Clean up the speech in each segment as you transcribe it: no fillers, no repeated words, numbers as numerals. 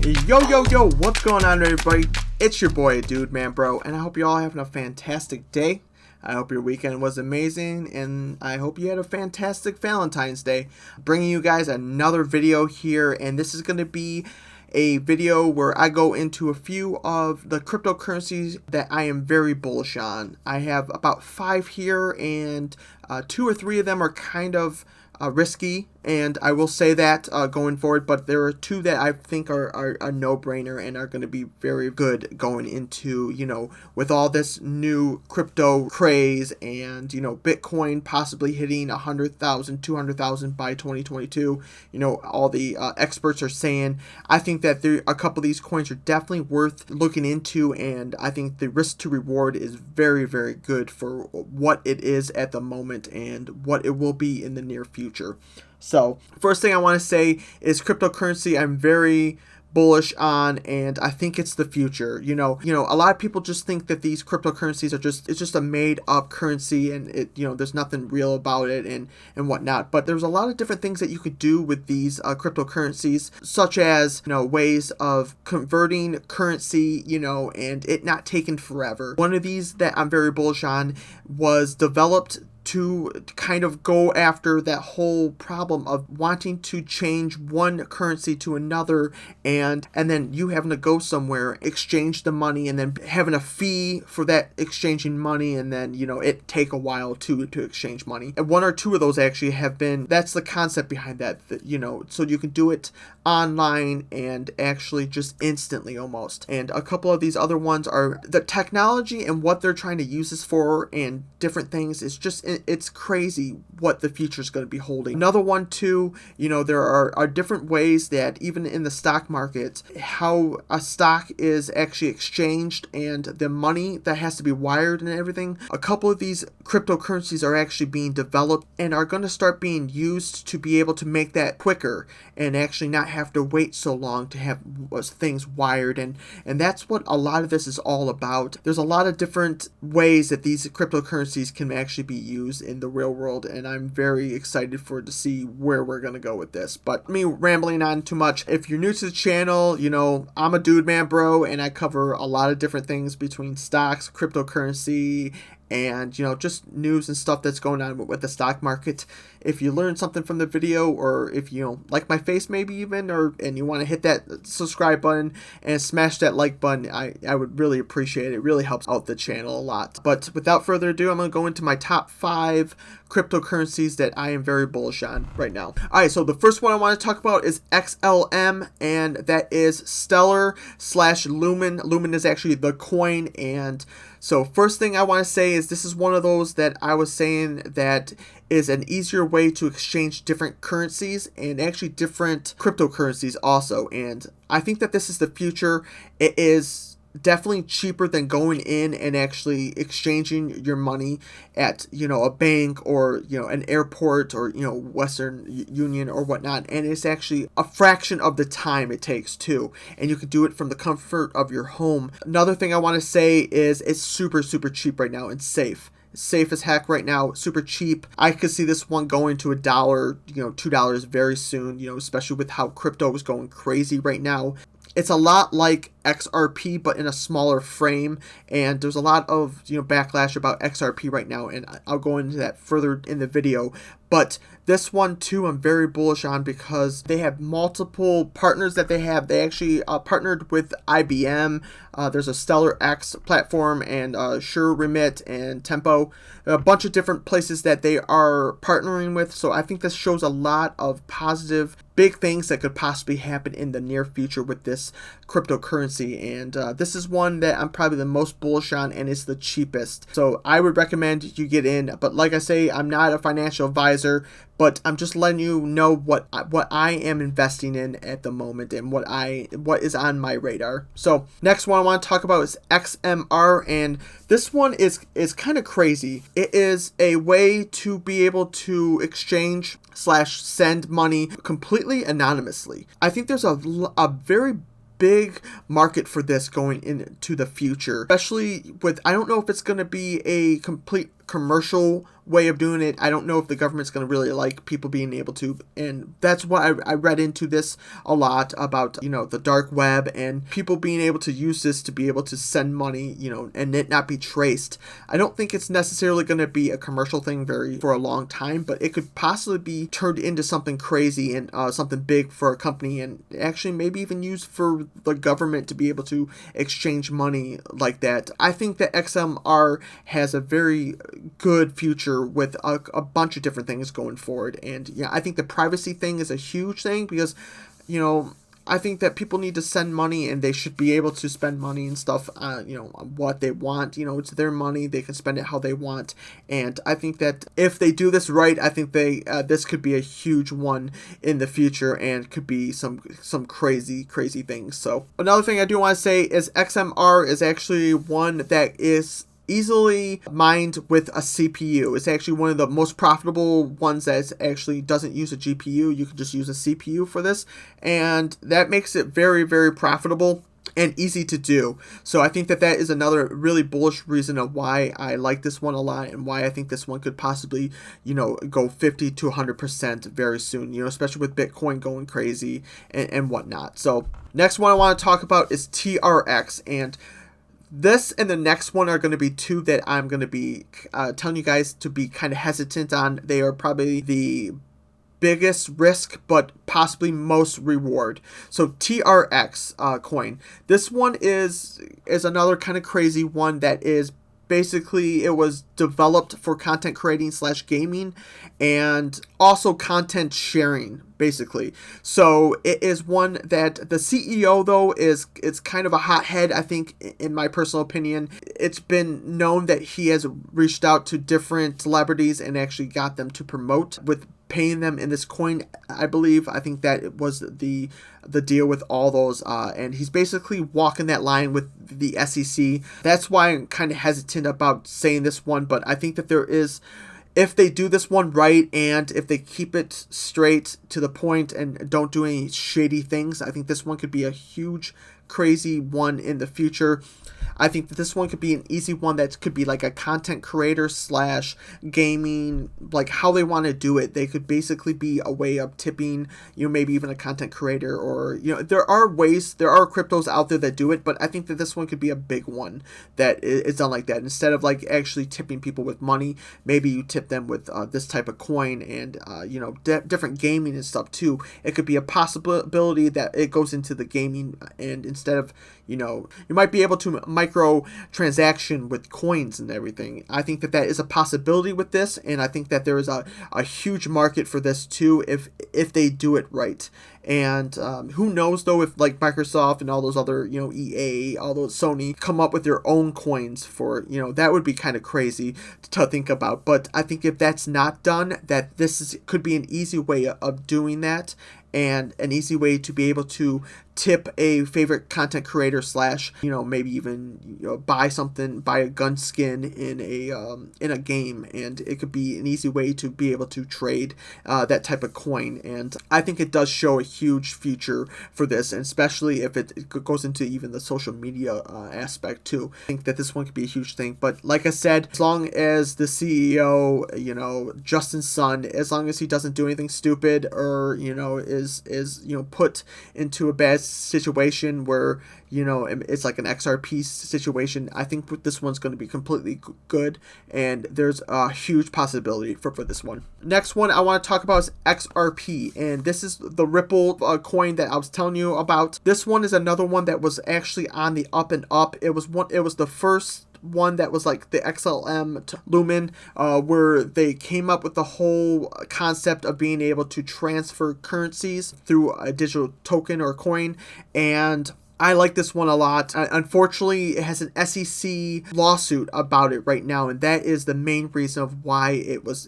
Yo, what's going on, everybody? It's your boy, aDudemanbro, and I hope you all having a fantastic day. I hope your weekend was amazing, and I hope you had a fantastic Valentine's Day. Bringing you guys another video here, and this is going to be a video where I go into a few of the cryptocurrencies that I am very bullish on. I have about 5 here, and 2 or 3 of them are kind of risky, and I will say that going forward, but there are 2 that I think are a no-brainer and are going to be very good going into, with all this new crypto craze and, Bitcoin possibly hitting 100,000, 200,000 by 2022. All the experts are saying. I think that a couple of these coins are definitely worth looking into, and I think the risk to reward is very, very good for what it is at the moment and what it will be in the near future. So, first thing I want to say is cryptocurrency I'm very bullish on, and I think it's the future. A lot of people just think that these cryptocurrencies it's just a made up currency, and there's nothing real about it and whatnot. But there's a lot of different things that you could do with these cryptocurrencies, such as ways of converting currency, and it not taking forever. One of these that I'm very bullish on was developed to kind of go after that whole problem of wanting to change one currency to another, and then you having to go somewhere, exchange the money, and then having a fee for that exchanging money, and then it take a while to exchange money. And 1 or 2 of those actually have been, that's the concept behind that, so you can do it online and actually just instantly almost. And a couple of these other ones are the technology and what they're trying to use this for and different things. It's crazy what the future is going to be holding. Another one too, there are different ways that even in the stock market, how a stock is actually exchanged and the money that has to be wired and everything. A couple of these cryptocurrencies are actually being developed and are going to start being used to be able to make that quicker and actually not have to wait so long to have things wired, and that's what a lot of this is all about. There's a lot of different ways that these cryptocurrencies can actually be used in the real world, and I'm very excited to see where we're going to go with this. But me rambling on too much. If you're new to the channel, I'm aDudemanbro, and I cover a lot of different things between stocks, cryptocurrency, and just news and stuff that's going on with the stock market. If you learned something from the video, or if you like my face maybe even, and you want to hit that subscribe button and smash that like button, I would really appreciate it. It really helps out the channel a lot. But without further ado, I'm going to go into my top 5 cryptocurrencies that I am very bullish on right now. Alright, so the first one I want to talk about is XLM, and that is Stellar/Lumen. Lumen is actually the coin. And so first thing I want to say is this is one of those that I was saying that is an easier way to exchange different currencies and actually different cryptocurrencies also. And I think that this is the future. It is definitely cheaper than going in and actually exchanging your money at a bank or an airport or Western Union or whatnot, and it's actually a fraction of the time it takes too, and you can do it from the comfort of your home. Another thing I want to say is it's super cheap right now and safe. Safe as heck right now, super cheap. I could see this one going to $1, $2 very soon, especially with how crypto is going crazy right now. It's a lot like XRP, but in a smaller frame, and there's a lot of backlash about XRP right now, and I'll go into that further in the video. But this one too I'm very bullish on because they have multiple partners that they have. They actually partnered with IBM. There's a Stellar X platform and Sure Remit and Tempo. A bunch of different places that they are partnering with. So I think this shows a lot of positive big things that could possibly happen in the near future with this cryptocurrency. And this is one that I'm probably the most bullish on, and it's the cheapest. So I would recommend you get in. But like I say, I'm not a financial advisor, but I'm just letting you know what I am investing in at the moment and what is on my radar. So next one I want to talk about is XMR, and this one is kind of crazy. It is a way to be able to exchange / send money completely anonymously. I think there's a very big market for this going into the future, especially with, I don't know if it's going to be a complete commercial way of doing it. I don't know if the government's going to really like people being able to, and that's why I read into this a lot about, you know, the dark web and people being able to use this to be able to send money, you know, and it not be traced. I don't think it's necessarily going to be a commercial thing for a long time, but it could possibly be turned into something crazy and something big for a company, and actually maybe even used for the government to be able to exchange money like that. I think that XMR has a very good future with a bunch of different things going forward. And yeah, I think the privacy thing is a huge thing because, you know, I think that people need to send money and they should be able to spend money and stuff, you know, what they want. You know, it's their money. They can spend it how they want. And I think that if they do this right, I think this could be a huge one in the future and could be some crazy things. So another thing I do want to say is XMR is actually one that is easily mined with a CPU. It's actually one of the most profitable ones that actually doesn't use a GPU. You can just use a CPU for this, and that makes it very profitable and easy to do. So I think that is another really bullish reason of why I like this one a lot and why I think this one could possibly, you know, go 50 to 100% very soon, you know, especially with Bitcoin going crazy and whatnot. So next one I want to talk about is TRX, and this and the next one are going to be two that I'm going to be telling you guys to be kind of hesitant on. They are probably the biggest risk, but possibly most reward. So TRX coin. This one is another kind of crazy one that is basically, it was developed for content creating / gaming and also content sharing, basically. So it is one that the CEO, though, it's kind of a hothead, I think, in my personal opinion. It's been known that he has reached out to different celebrities and actually got them to promote with paying them in this coin, I believe. I think that it was the deal with all those, and he's basically walking that line with the SEC. That's why I'm kind of hesitant about saying this one, but I think that there is, if they do this one right and if they keep it straight to the point and don't do any shady things, I think this one could be a huge, crazy one in the future. I think that this one could be an easy one that could be like a content creator / gaming, like how they want to do it. They could basically be a way of tipping, you know, maybe even a content creator, or, you know, there are cryptos out there that do it, but I think that this one could be a big one that is done like that. Instead of like actually tipping people with money, maybe you tip them with this type of coin and, you know, different gaming and stuff too. It could be a possibility that it goes into the gaming, and instead of, you know, you might be able to micro transaction with coins and everything. I think that is a possibility with this, and I think that there is a huge market for this too if they do it right. And who knows though, if like Microsoft and all those other, you know, EA, all those Sony come up with their own coins for, you know, that would be kind of crazy to think about. But I think if that's not done, that could be an easy way of doing that, and an easy way to be able to tip a favorite content creator / you know, maybe even, you know, buy a gun skin in a game, and it could be an easy way to be able to trade that type of coin. And I think it does show a huge future for this, and especially if it goes into even the social media aspect too. I think that this one could be a huge thing. But like I said, as long as the CEO, you know, Justin Sun, as long as he doesn't do anything stupid or, you know, is you know, put into a bad situation where, you know, it's like an XRP situation, I think this one's going to be completely good, and there's a huge possibility for this one. Next one I want to talk about is XRP, and this is the Ripple coin that I was telling you about. This one is another one that was actually on the up and up. It was the first one that was like the XLM to LUMEN, where they came up with the whole concept of being able to transfer currencies through a digital token or coin, and I like this one a lot. Unfortunately, it has an SEC lawsuit about it right now, and that is the main reason of why it was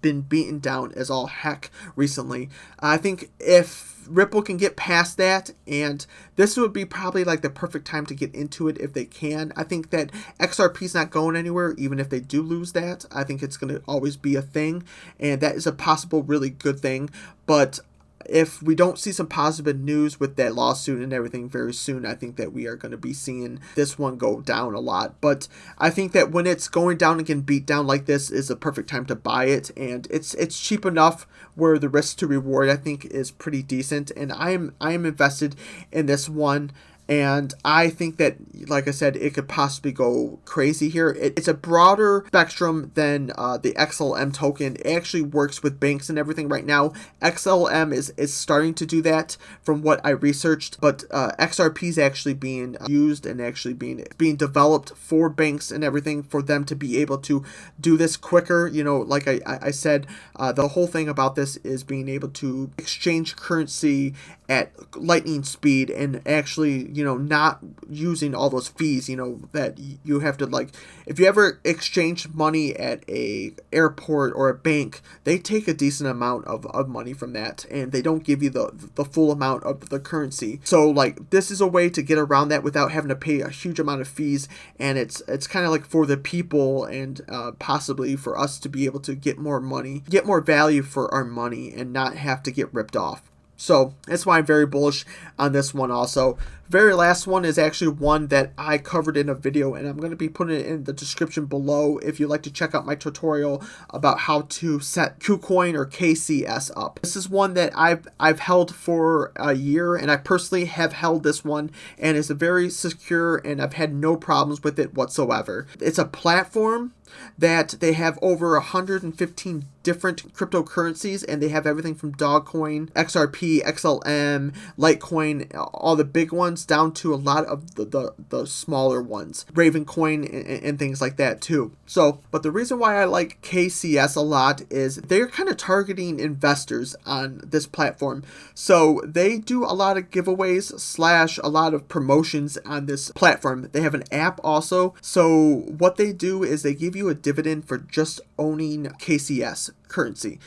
been beaten down as all heck recently. I think if Ripple can get past that, and this would be probably like the perfect time to get into it if they can. I think that XRP is not going anywhere, even if they do lose that. I think it's going to always be a thing, and that is a possible really good thing. But if we don't see some positive news with that lawsuit and everything very soon, I think that we are going to be seeing this one go down a lot. But I think that when it's going down and getting beat down like this is a perfect time to buy it, and it's cheap enough where the risk to reward I think is pretty decent, and I am invested in this one. And I think that, like I said, it could possibly go crazy here. It's a broader spectrum than the XLM token. It actually works with banks and everything right now. XLM is starting to do that from what I researched, but XRP is actually being used and actually being developed for banks and everything for them to be able to do this quicker. You know, like I said, the whole thing about this is being able to exchange currency at lightning speed and actually, you know, not using all those fees, you know, that you have to, like, if you ever exchange money at a airport or a bank, they take a decent amount of money from that, and they don't give you the full amount of the currency. So, like, this is a way to get around that without having to pay a huge amount of fees, and it's kind of like for the people and possibly for us to be able to get more money, get more value for our money, and not have to get ripped off. So that's why I'm very bullish on this one also. Very last one is actually one that I covered in a video, and I'm going to be putting it in the description below if you'd like to check out my tutorial about how to set Kucoin or KCS up. This is one that I've held for a year, and I personally have held this one, and it's a very secure, and I've had no problems with it whatsoever. It's a platform that they have over 115 different cryptocurrencies, and they have everything from Dogecoin, XRP, XLM, Litecoin, all the big ones, down to a lot of the smaller ones, Ravencoin and things like that too. So, but the reason why I like KCS a lot is they're kind of targeting investors on this platform. So they do a lot of giveaways / a lot of promotions on this platform. They have an app also. So what they do is they give you a dividend for just owning KCS currency.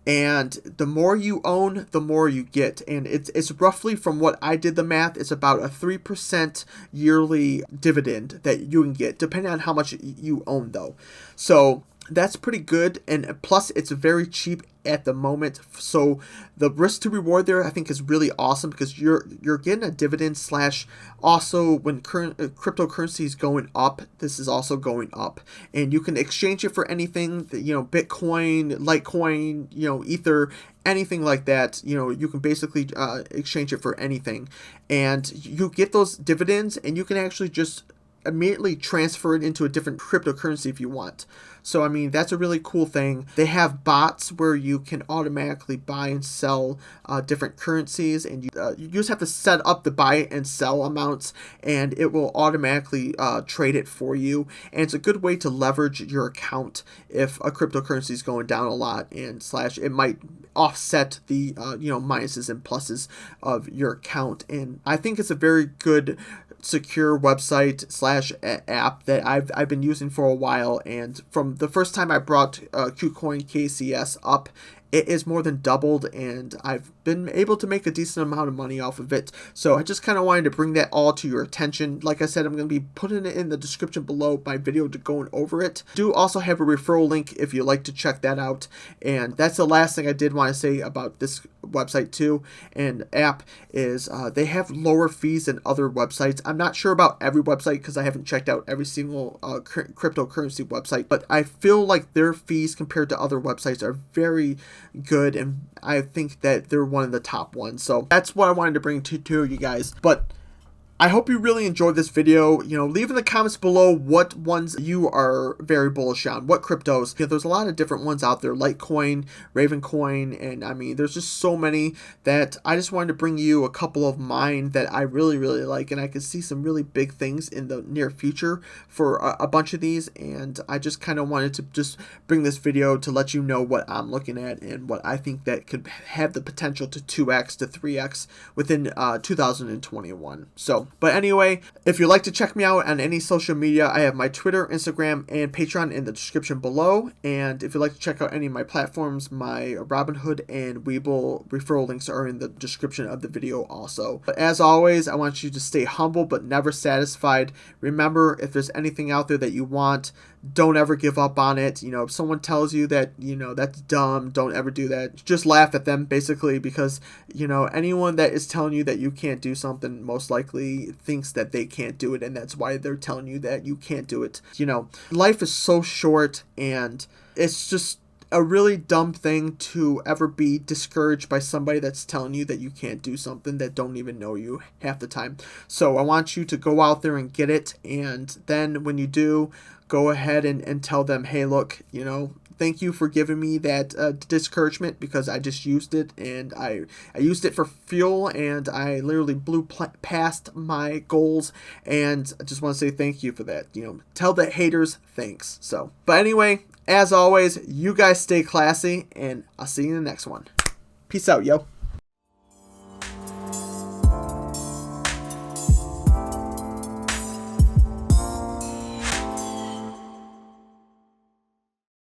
And the more you own, the more you get. And it's roughly, from what I did the math, it's about a 3% yearly dividend that you can get, depending on how much you own though. So that's pretty good, and plus it's very cheap at the moment. So the risk to reward there I think is really awesome, because you're getting a dividend / also when current cryptocurrency is going up, this is also going up, and you can exchange it for anything, you know, Bitcoin, Litecoin, you know, Ether, anything like that. You know, you can basically exchange it for anything, and you get those dividends, and you can actually just immediately transfer it into a different cryptocurrency if you want. So, I mean, that's a really cool thing. They have bots where you can automatically buy and sell different currencies, and you just have to set up the buy and sell amounts, and it will automatically trade it for you. And it's a good way to leverage your account if a cryptocurrency is going down a lot, and / it might offset the you know, minuses and pluses of your account. And I think it's a very good secure website / app that I've been using for a while, and from the first time I brought Kucoin KCS up, it is more than doubled, and I've been able to make a decent amount of money off of it. So I just kind of wanted to bring that all to your attention. Like I said, I'm going to be putting it in the description below my video to going over it. Do also have a referral link if you'd like to check that out. And that's the last thing I did want to say about this website too and app is they have lower fees than other websites. I'm not sure about every website because I haven't checked out every single cryptocurrency website, but I feel like their fees compared to other websites are very good, and I think that they're one of the top ones. So that's what I wanted to bring to you guys. But I hope you really enjoyed this video. You know, leave in the comments below what ones you are very bullish on, what cryptos. You know, there's a lot of different ones out there, Litecoin, Ravencoin, and I mean, there's just so many that I just wanted to bring you a couple of mine that I really, really like, and I can see some really big things in the near future for a bunch of these, and I just kind of wanted to just bring this video to let you know what I'm looking at and what I think that could have the potential to 2x to 3x within 2021. So, but anyway, if you'd like to check me out on any social media, I have my Twitter, Instagram, and Patreon in the description below. And if you'd like to check out any of my platforms, my Robinhood and Webull referral links are in the description of the video also. But as always, I want you to stay humble but never satisfied. Remember, if there's anything out there that you want, don't ever give up on it. You know, if someone tells you that, you know, that's dumb, don't ever do that. Just laugh at them, basically, because, you know, anyone that is telling you that you can't do something most likely thinks that they can't do it, and that's why they're telling you that you can't do it. You know, life is so short, and it's just a really dumb thing to ever be discouraged by somebody that's telling you that you can't do something that don't even know you half the time. So I want you to go out there and get it, and then when you do, go ahead and tell them, hey, look, you know, thank you for giving me that discouragement, because I just used it, and I used it for fuel, and I literally blew past my goals, and I just want to say thank you for that. You know, tell the haters thanks. So, but anyway, as always, you guys stay classy, and I'll see you in the next one. Peace out, yo.